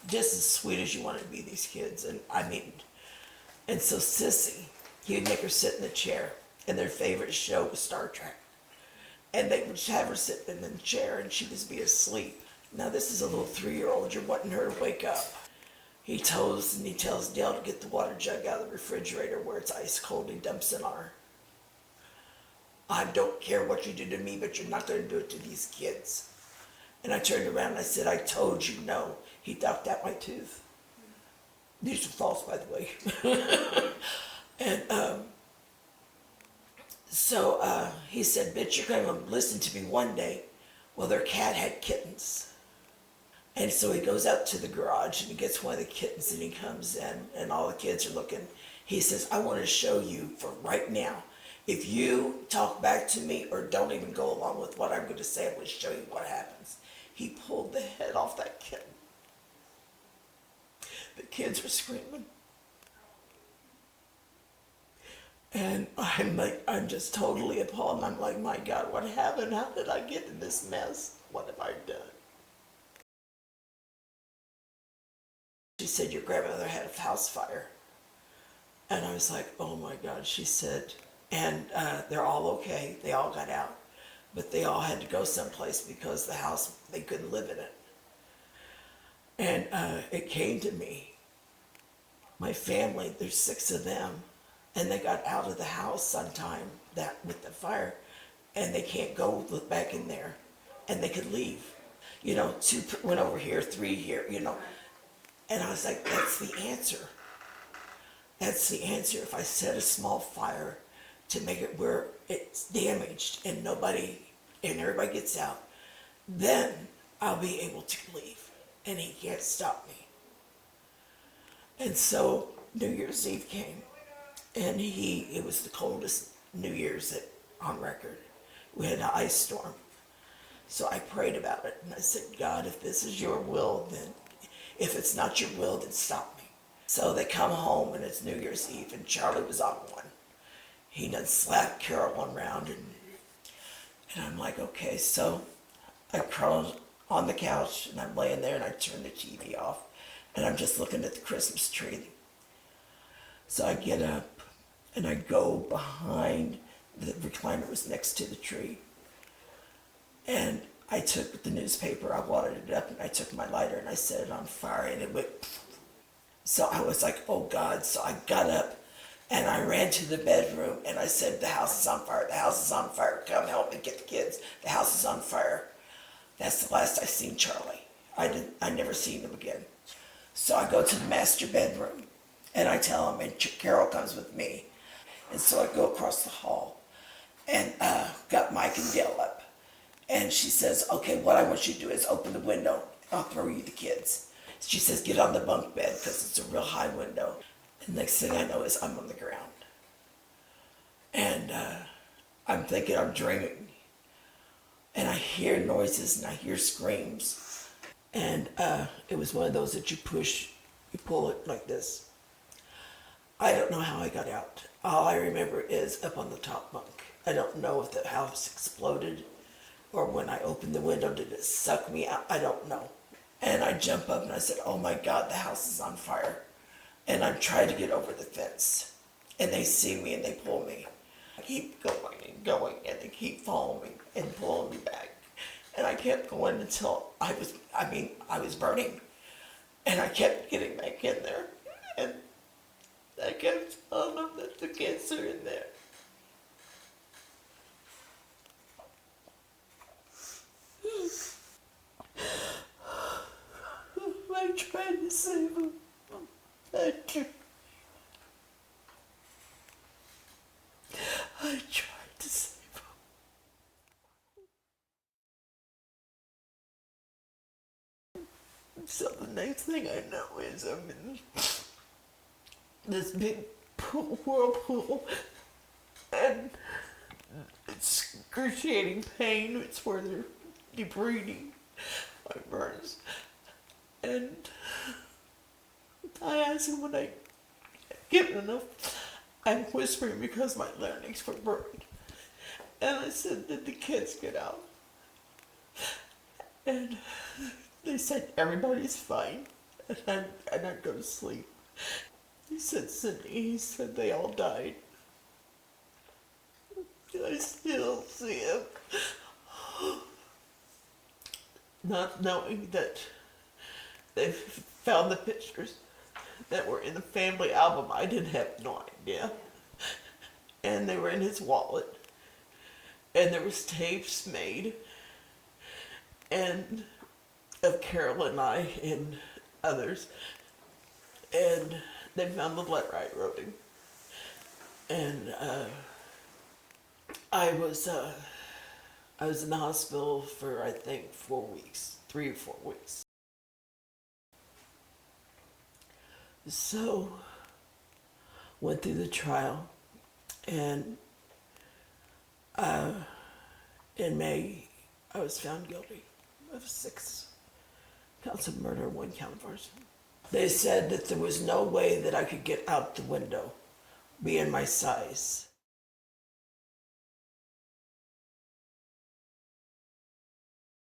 just as sweet as you wanted to be, these kids. And I mean, and so Sissy, he would make her sit in the chair, and their favorite show was Star Trek. And they would have her sit in the chair, and she'd just be asleep. Now this is a little 3-year-old, you're wanting her to wake up. He tells Dale to get the water jug out of the refrigerator where it's ice cold, and he dumps it on her. I don't care what you do to me, but you're not going to do it to these kids. And I turned around and I said, I told you no. He ducked out my tooth. These are false, by the way. And so he said, bitch, you're going to listen to me one day. Well, their cat had kittens. And so he goes out to the garage and he gets one of the kittens and he comes in and all the kids are looking. He says, I want to show you for right now. If you talk back to me or don't even go along with what I'm going to say, I'm going to show you what happens. He pulled the head off that kitten. The kids are screaming. And I'm just totally appalled. I'm like, my God, what happened? How did I get in this mess? What have I done? She said, your grandmother had a house fire. And I was like, oh my God. She said, and they're all okay. They all got out. But they all had to go someplace because the house, they couldn't live in it. And it came to me. My family, there's 6 of them. And they got out of the house sometime that with the fire. And they can't go look back in there. And they could leave. 2 went over here, 3 here, And I was like, that's the answer. That's the answer. If I set a small fire to make it where it's damaged and everybody gets out, then I'll be able to leave. And he can't stop me. And so New Year's Eve came. And it was the coldest New Year's on record. We had an ice storm. So I prayed about it. And I said, God, if this is your will, then if it's not your will, then stop me. So they come home and it's New Year's Eve and Charlie was on one. He done slapped Carol one round and I'm like, okay. So I crawled on the couch and I'm laying there and I turn the TV off and I'm just looking at the Christmas tree. So I get up and I go behind, the recliner was next to the tree. And I took the newspaper, I watered it up, and I took my lighter and I set it on fire, and it went. So I was like, oh God. So I got up and I ran to the bedroom and I said, the house is on fire, the house is on fire, come help me get the kids, the house is on fire. That's the last I seen Charlie. I never seen him again. So I go to the master bedroom and I tell him, and Carol comes with me. And so I go across the hall and got Mike and Dale up. And she says, okay, what I want you to do is open the window. I'll throw you the kids. She says, get on the bunk bed because it's a real high window. And next thing I know is I'm on the ground. And I'm thinking I'm dreaming. And I hear noises and I hear screams. And it was one of those that you push, you pull it like this. I don't know how I got out. All I remember is up on the top bunk. I don't know if the house exploded or when I opened the window, did it suck me out? I don't know. And I jump up and I said, oh my God, the house is on fire. And I'm trying to get over the fence. And they see me and they pull me. I keep going and going and they keep following me and pulling me back. And I kept going until I was burning. And I kept getting back in there. And I kept telling them that the kids are in there. I tried to save him. I tried to save him. So the next thing I know is I'm in this big whirlpool and it's excruciating pain. It's where they're debriding my burns. And I asked him when I get enough, I'm whispering because my larynx were burned. And I said, did the kids get out? And they said, everybody's fine. and I'd go to sleep. He said, Sydney, he said they all died. I still see him. Not knowing that they found the pictures that were in the family album. I didn't have no idea. And they were in his wallet. And there was tapes made and of Carol and I and others. And they found the letter I wrote him. And I was in the hospital for I think 4 weeks, 3 or 4 weeks. So went through the trial, and in May I was found guilty of 6 counts of murder, 1 count of arson. They said that there was no way that I could get out the window, being my size.